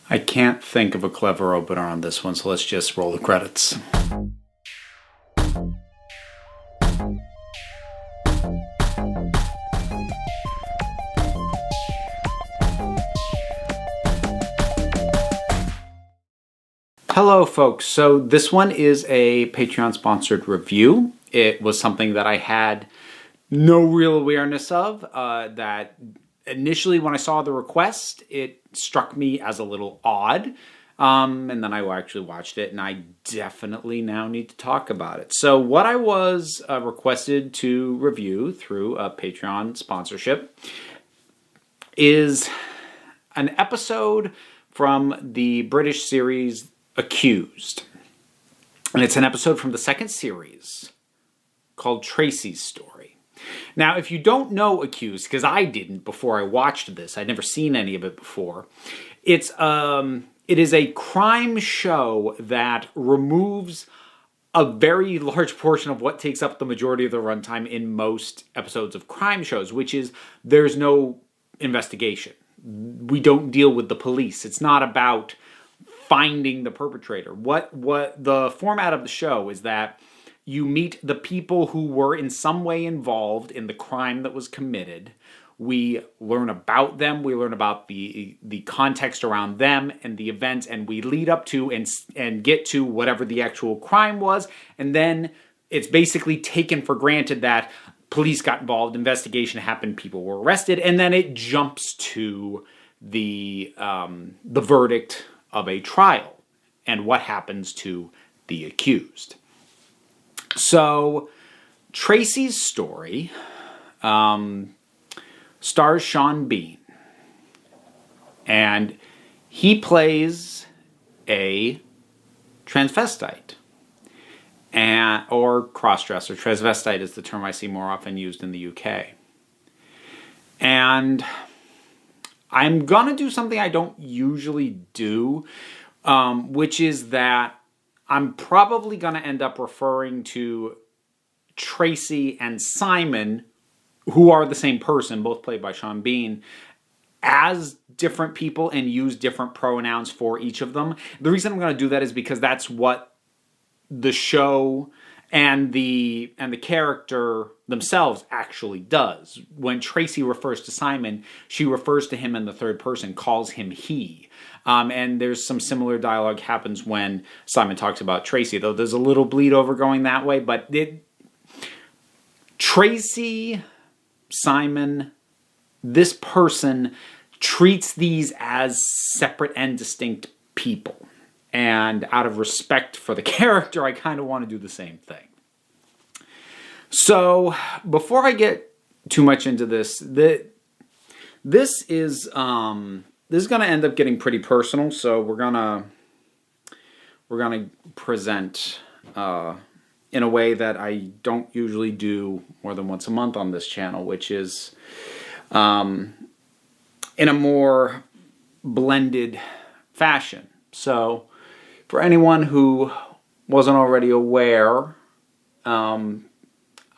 I can't think of a clever opener on this one, so let's just roll the credits. Hello folks, so this one is a Patreon sponsored review. It was something that I had no real awareness of, that initially when I saw the request, it struck me as a little odd. And then I actually watched it and I definitely now need to talk about it. So what I was requested to review through a Patreon sponsorship is an episode from the British series Accused. And it's an episode from the second series called Tracie's Story. Now, if you don't know Accused, because I didn't before I watched this, I'd never seen any of it before, it is a crime show that removes a very large portion of what takes up the majority of the runtime in most episodes of crime shows, which is there's no investigation. We don't deal with the police. It's not about finding the perpetrator. What the format of the show is that you meet the people who were in some way involved in the crime that was committed. We learn about them. We learn about the context around them and the events, and we lead up to and get to whatever the actual crime was. And then it's basically taken for granted that police got involved, investigation happened, people were arrested, and then it jumps to the verdict of a trial and what happens to the accused. So, Tracie's Story stars Sean Bean, and he plays a transvestite or crossdresser. Transvestite is the term I see more often used in the UK. And I'm gonna do something I don't usually do, which is that I'm probably gonna end up referring to Tracie and Simon, who are the same person, both played by Sean Bean, as different people and use different pronouns for each of them. The reason I'm gonna do that is because that's what the show and the character themselves actually does. When Tracie refers to Simon, she refers to him in the third person, calls him he. And there's some similar dialogue happens when Simon talks about Tracie, though there's a little bleed over going that way. But Tracie, Simon, this person treats these as separate and distinct people. And out of respect for the character, I kind of want to do the same thing. So, before I get too much into this, this is going to end up getting pretty personal. So we're gonna present in a way that I don't usually do more than once a month on this channel, which is in a more blended fashion. So, for anyone who wasn't already aware,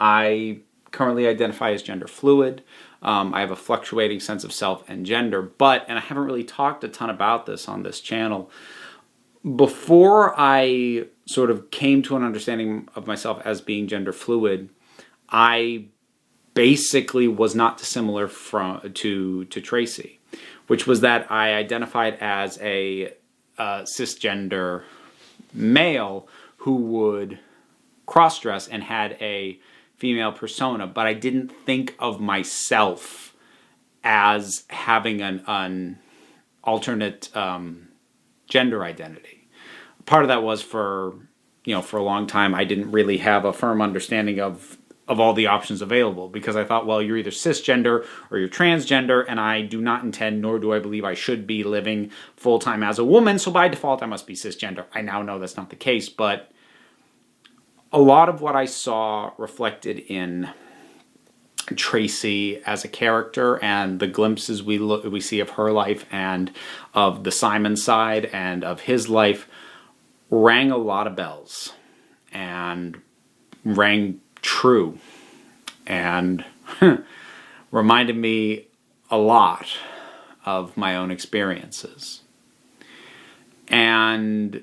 I currently identify as gender fluid. I have a fluctuating sense of self and gender, and I haven't really talked a ton about this on this channel. Before I sort of came to an understanding of myself as being gender fluid, I basically was not dissimilar to Tracie, which was that I identified as a cisgender male who would cross-dress and had a female persona, but I didn't think of myself as having an alternate gender identity. Part of that was for a long time I didn't really have a firm understanding of all the options available, because I thought, well, you're either cisgender or you're transgender, and I do not intend, nor do I believe I should be living full-time as a woman, so by default I must be cisgender. I now know that's not the case, but a lot of what I saw reflected in Tracie as a character and the glimpses we see of her life and of the Simon side and of his life rang a lot of bells and rang true and reminded me a lot of my own experiences. And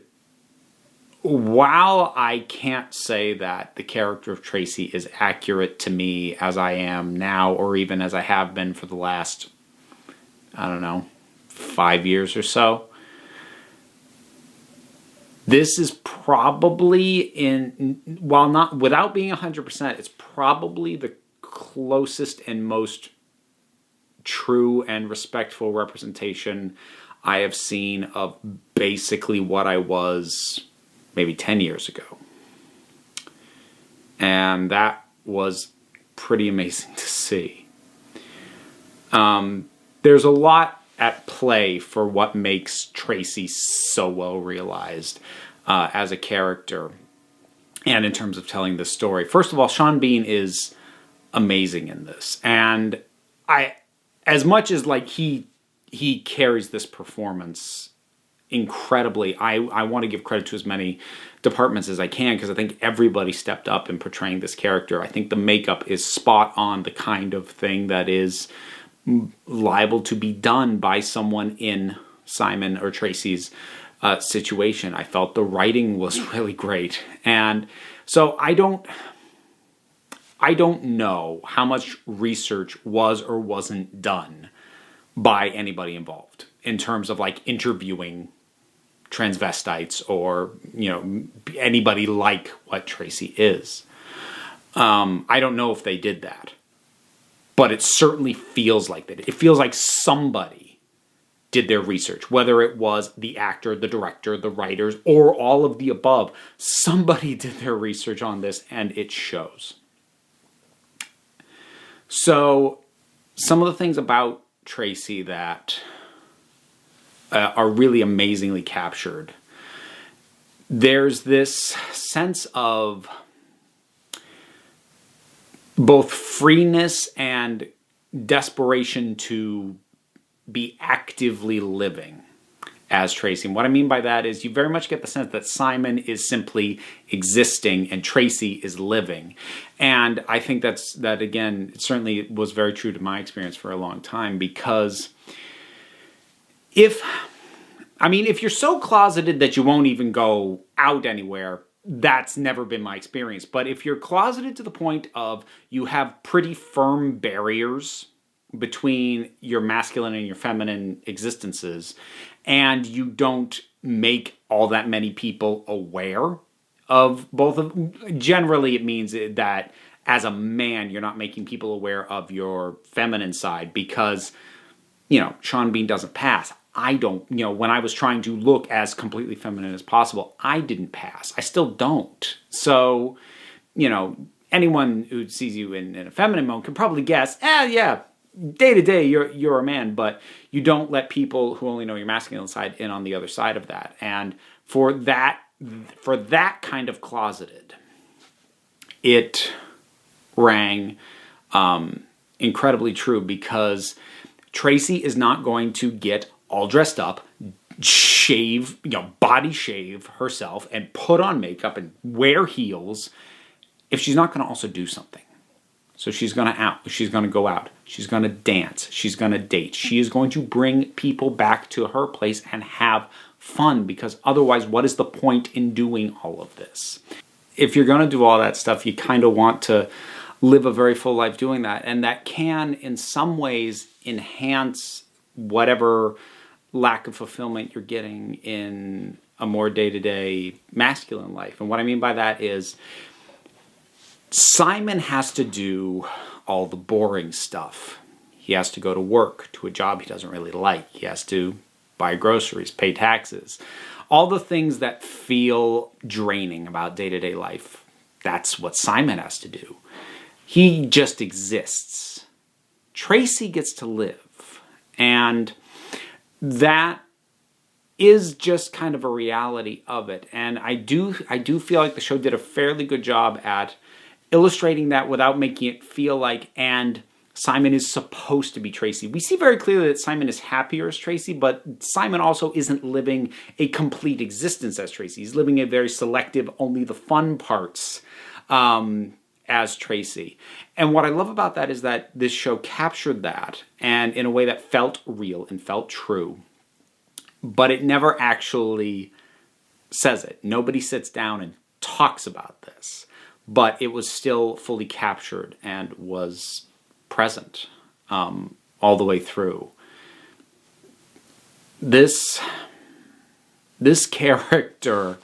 while I can't say that the character of Tracie is accurate to me as I am now, or even as I have been for the last, I don't know, 5 years or so, this is probably while not, without being 100%, it's probably the closest and most true and respectful representation I have seen of basically what I was maybe 10 years ago. And that was pretty amazing to see. There's a lot at play for what makes Tracie so well realized as a character and in terms of telling the story. First of all, Sean Bean is amazing in this. And as much as like he carries this performance incredibly, I want to give credit to as many departments as I can, because I think everybody stepped up in portraying this character. I think the makeup is spot on the kind of thing that is liable to be done by someone in Simon or Tracie's situation. I felt the writing was really great. And so I don't know how much research was or wasn't done by anybody involved in terms of like interviewing transvestites or, you know, anybody like what Tracie is. I don't know if they did that, but it certainly feels like that. It feels like somebody did their research, whether it was the actor, the director, the writers, or all of the above. Somebody did their research on this, and it shows. So some of the things about Tracie that are really amazingly captured. There's this sense of both freeness and desperation to be actively living as Tracie. And what I mean by that is you very much get the sense that Simon is simply existing and Tracie is living. And I think that again, it certainly was very true to my experience for a long time, because if you're so closeted that you won't even go out anywhere, that's never been my experience. But if you're closeted to the point of you have pretty firm barriers between your masculine and your feminine existences, and you don't make all that many people aware of both of them, generally it means that as a man, you're not making people aware of your feminine side, because, you know, Sean Bean doesn't pass. I don't, you know, when I was trying to look as completely feminine as possible, I didn't pass. I still don't. So, you know, anyone who sees you in a feminine mode can probably guess, yeah, day to day, you're a man, but you don't let people who only know your masculine side in on the other side of that. And for that kind of closeted, it rang incredibly true, because Tracie is not going to get all dressed up, shave, you know, body shave herself and put on makeup and wear heels if she's not going to also do something. So she's going to go out. She's going to dance. She's going to date. She is going to bring people back to her place and have fun, because otherwise, what is the point in doing all of this? If you're going to do all that stuff, you kind of want to live a very full life doing that. And that can, in some ways, enhance whatever lack of fulfillment you're getting in a more day-to-day masculine life. And what I mean by that is Simon has to do all the boring stuff. He has to go to work, to a job he doesn't really like. He has to buy groceries, pay taxes. All the things that feel draining about day-to-day life, that's what Simon has to do. He just exists. Tracie gets to live. And that is just kind of a reality of it. And I do feel like the show did a fairly good job at illustrating that without making it feel like, and Simon is supposed to be Tracie. We see very clearly that Simon is happier as Tracie, but Simon also isn't living a complete existence as Tracie. He's living a very selective, only the fun parts as Tracie. And what I love about that is that this show captured that, and in a way that felt real and felt true, but it never actually says it. Nobody sits down and talks about this, but it was still fully captured and was present all the way through. This character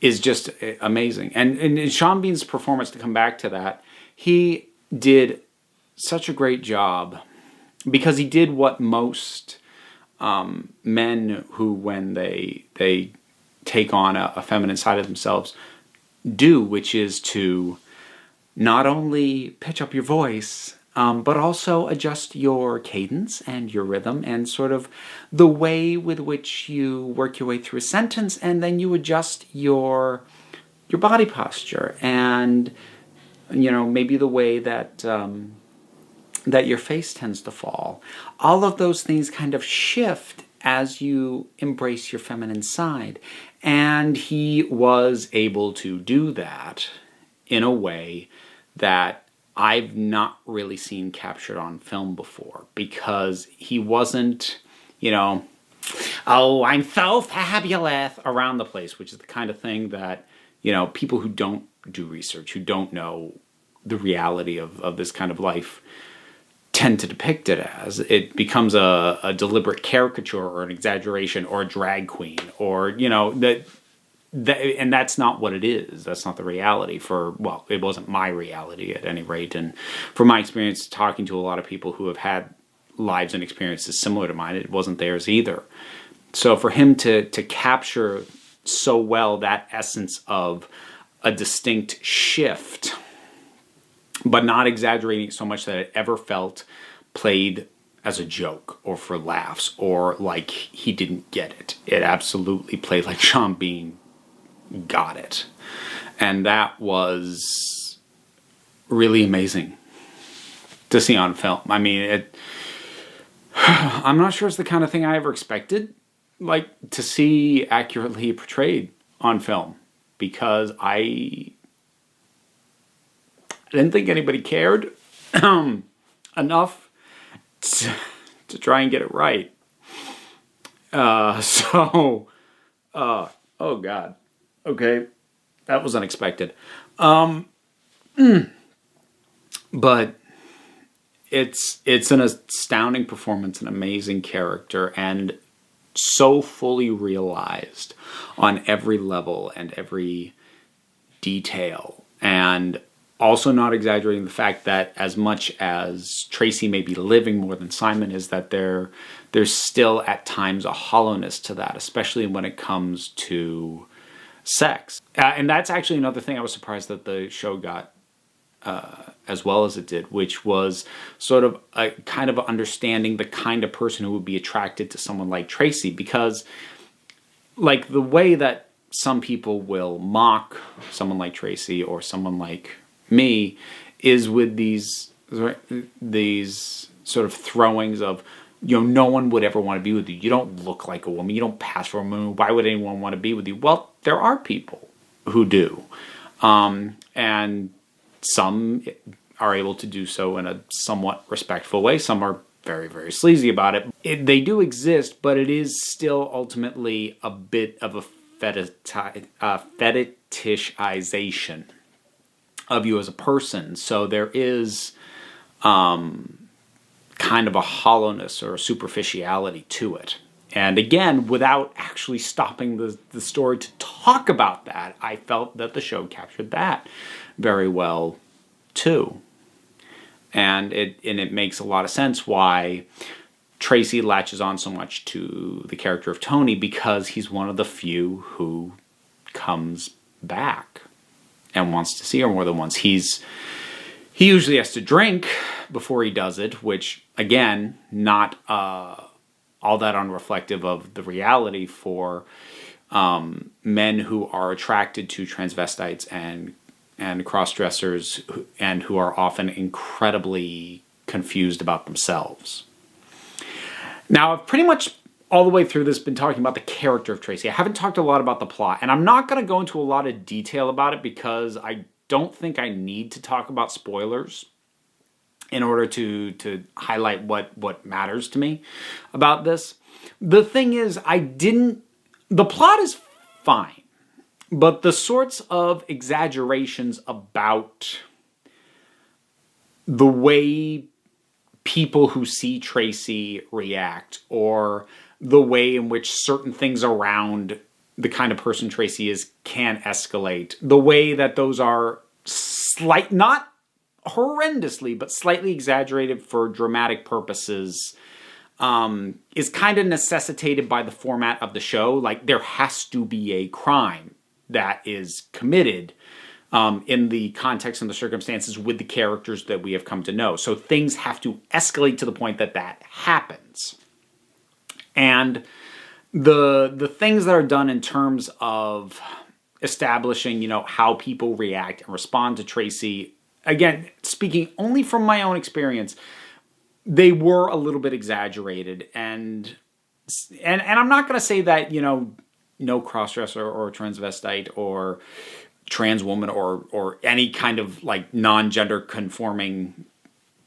is just amazing. And Sean Bean's performance, to come back to that, he did such a great job because he did what most men who, when they take on a feminine side of themselves, do, which is to not only pitch up your voice, but also adjust your cadence and your rhythm and sort of the way with which you work your way through a sentence, and then you adjust your body posture and, you know, maybe the way that that your face tends to fall. All of those things kind of shift as you embrace your feminine side. And he was able to do that in a way that I've not really seen captured on film before, because he wasn't, you know, oh, I'm so fabulous around the place, which is the kind of thing that, you know, people who don't do research, who don't know the reality of this kind of life, tend to depict it as. It becomes a deliberate caricature or an exaggeration or a drag queen, or, you know, and that's not what it is. That's not the reality well, it wasn't my reality at any rate. And from my experience talking to a lot of people who have had lives and experiences similar to mine, it wasn't theirs either. So for him to capture so well that essence of a distinct shift, but not exaggerating it so much that it ever felt played as a joke or for laughs or like he didn't get it. It absolutely played like Sean Bean got it. And that was really amazing to see on film. I mean, I'm not sure it's the kind of thing I ever expected, like, to see accurately portrayed on film, because I didn't think anybody cared enough to try and get it right. Oh God. Okay. That was unexpected. But it's an astounding performance, an amazing character, and so fully realized on every level and every detail. And also not exaggerating the fact that as much as Tracie may be living more than Simon is, that there's still at times a hollowness to that, especially when it comes to sex. And that's actually another thing I was surprised that the show got as well as it did, which was sort of a kind of understanding the kind of person who would be attracted to someone like Tracie, because like the way that some people will mock someone like Tracie or someone like me is with these sort of throwings of, you know, no one would ever want to be with you. You don't look like a woman. You don't pass for a woman. Why would anyone want to be with you? Well, there are people who do. And some are able to do so in a somewhat respectful way. Some are very, very sleazy about it. They do exist, but it is still ultimately a bit of a fetishization of you as a person. So there is kind of a hollowness or a superficiality to it. And again, without actually stopping the story to talk about that, I felt that the show captured that very well too. And it makes a lot of sense why Tracie latches on so much to the character of Tony, because he's one of the few who comes back and wants to see her more than once. He usually has to drink before he does it, which, again, not all that unreflective of the reality for men who are attracted to transvestites and crossdressers, and who are often incredibly confused about themselves. Now, I've pretty much all the way through this been talking about the character of Tracie. I haven't talked a lot about the plot, and I'm not going to go into a lot of detail about it because I don't think I need to talk about spoilers. in order to highlight what matters to me about this. The thing is, the plot is fine, but the sorts of exaggerations about the way people who see Tracie react, or the way in which certain things around the kind of person Tracie is can escalate, the way that those are not horrendously, but slightly exaggerated for dramatic purposes, is kind of necessitated by the format of the show. Like, there has to be a crime that is committed in the context and the circumstances with the characters that we have come to know. So things have to escalate to the point that happens. And the things that are done in terms of establishing, how people react and respond to Tracie, again, speaking only from my own experience, they were a little bit exaggerated. And I'm not going to say that, no crossdresser or transvestite or trans woman or any kind of like non-gender conforming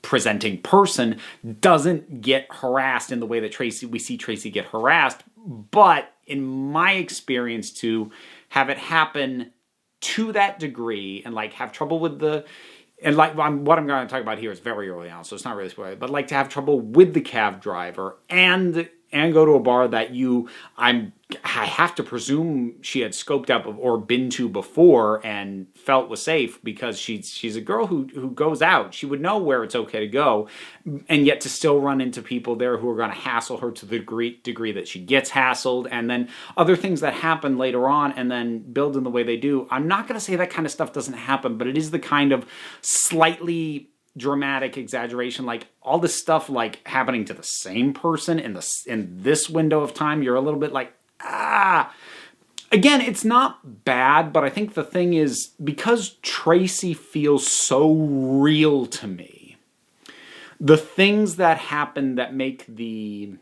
presenting person doesn't get harassed in the way that we see Tracie get harassed. But in my experience, to have it happen to that degree and like have trouble with what I'm going to talk about here is very early on, so it's not really spoiler, but like to have trouble with the cab driver and go to a bar that I have to presume she had scoped out or been to before and felt was safe, because she's a girl who goes out. She would know where it's okay to go, and yet to still run into people there who are going to hassle her to the degree that she gets hassled, and then other things that happen later on and then build in the way they do. I'm not going to say that kind of stuff doesn't happen, but it is the kind of slightly dramatic exaggeration, like all this stuff like happening to the same person in this window of time. You're a little bit like, again, it's not bad, but I think the thing is, because Tracie feels so real to me, the things that happen that make the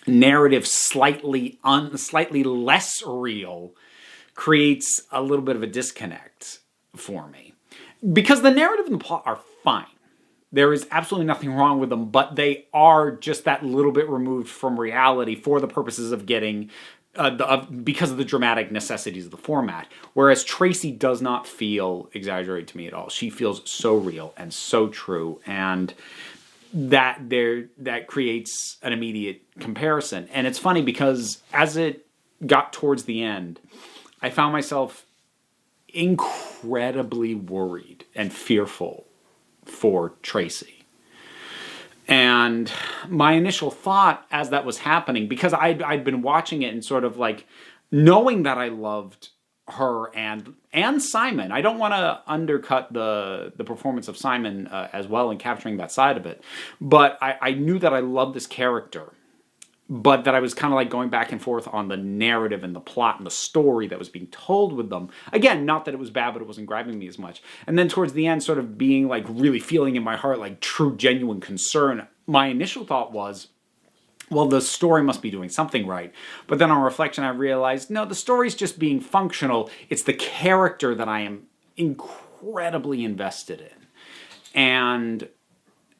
narrative slightly less real creates a little bit of a disconnect for me. Because the narrative and the plot are fine. There is absolutely nothing wrong with them, but they are just that little bit removed from reality for the purposes of getting, because of the dramatic necessities of the format. Whereas Tracie does not feel exaggerated to me at all. She feels so real and so true, and that creates an immediate comparison. And it's funny because as it got towards the end, I found myself incredibly worried and fearful for Tracie. And my initial thought as that was happening, because I'd been watching it and sort of like knowing that I loved her and Simon. I don't want to undercut the performance of Simon as well in capturing that side of it. But I knew that I loved this character, but that I was kind of like going back and forth on the narrative and the plot and the story that was being told with them. Again, not that it was bad, but it wasn't grabbing me as much. And then towards the end, sort of being like really feeling in my heart like true, genuine concern. My initial thought was, well, the story must be doing something right. But then on reflection, I realized, no, the story's just being functional. It's the character that I am incredibly invested in. And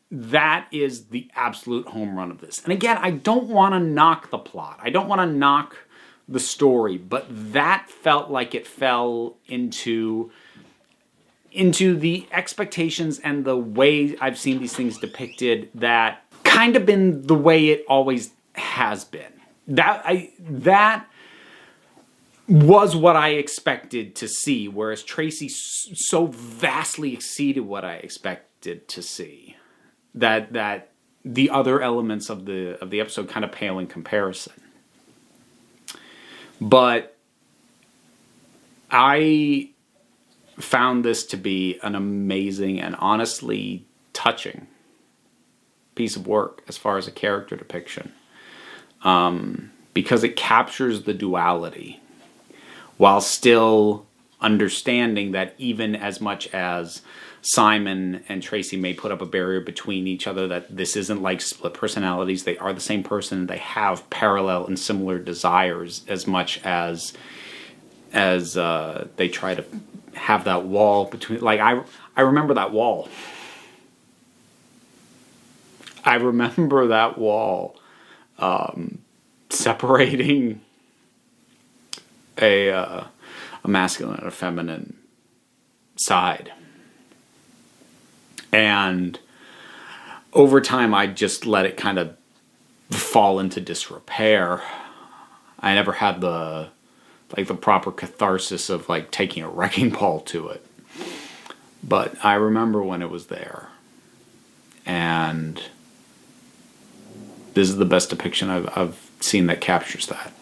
that is the absolute home run of this. And again, I don't want to knock the plot. I don't want to knock the story, but that felt like it fell into the expectations and the way I've seen these things depicted that kind of been the way it always has been. That was what I expected to see, whereas Tracie so vastly exceeded what I expected to see that the other elements of the episode kind of pale in comparison. But I found this to be an amazing and honestly touching piece of work as far as a character depiction, because it captures the duality while still understanding that even as much as Simon and Tracie may put up a barrier between each other, that this isn't like split personalities. They are the same person. They have parallel and similar desires as much as they try to have that wall between. Like I remember that wall. I remember that wall separating a masculine and a feminine side. And over time, I just let it kind of fall into disrepair. I never had the proper catharsis of like taking a wrecking ball to it. But I remember when it was there. And this is the best depiction I've seen that captures that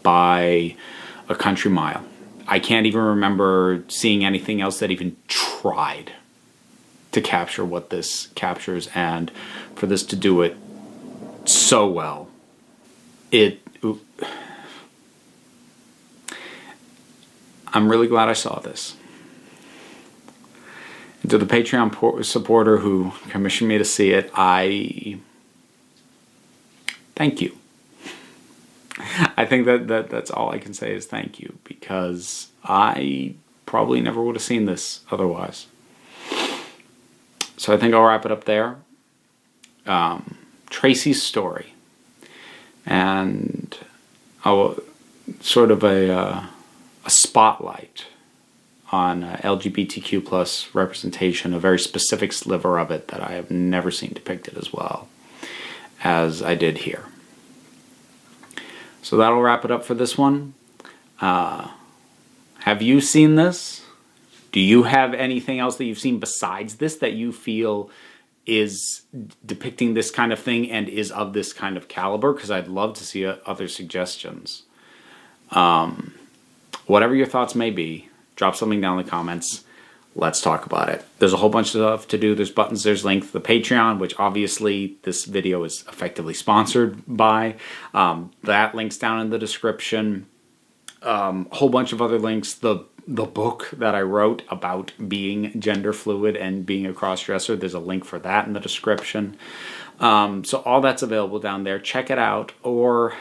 by a country mile. I can't even remember seeing anything else that even tried to capture what this captures, and for this to do it so well, I'm really glad I saw this. And to the Patreon supporter who commissioned me to see it, I thank you. I think that's all I can say is thank you, because I probably never would have seen this otherwise. So I think I'll wrap it up there. Tracie's story, and sort of a spotlight on LGBTQ plus representation, a very specific sliver of it that I have never seen depicted as well as I did here. So that'll wrap it up for this one. Have you seen this? Do you have anything else that you've seen besides this that you feel is depicting this kind of thing and is of this kind of caliber? Because I'd love to see other suggestions. Whatever your thoughts may be, drop something down in the comments. Let's talk about it. There's a whole bunch of stuff to do. There's buttons, there's links to the Patreon, which obviously this video is effectively sponsored by. That link's down in the description. A whole bunch of other links. The book that I wrote about being gender fluid and being a crossdresser, there's a link for that in the description. So all that's available down there. Check it out, or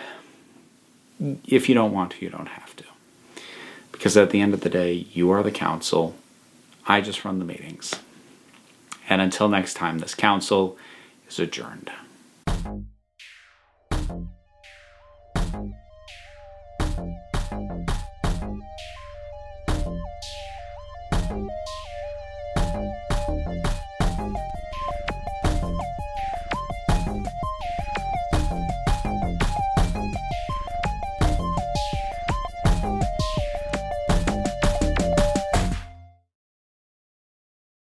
if you don't want to, you don't have to. Because at the end of the day, you are the council. I just run the meetings. And until next time, this council is adjourned.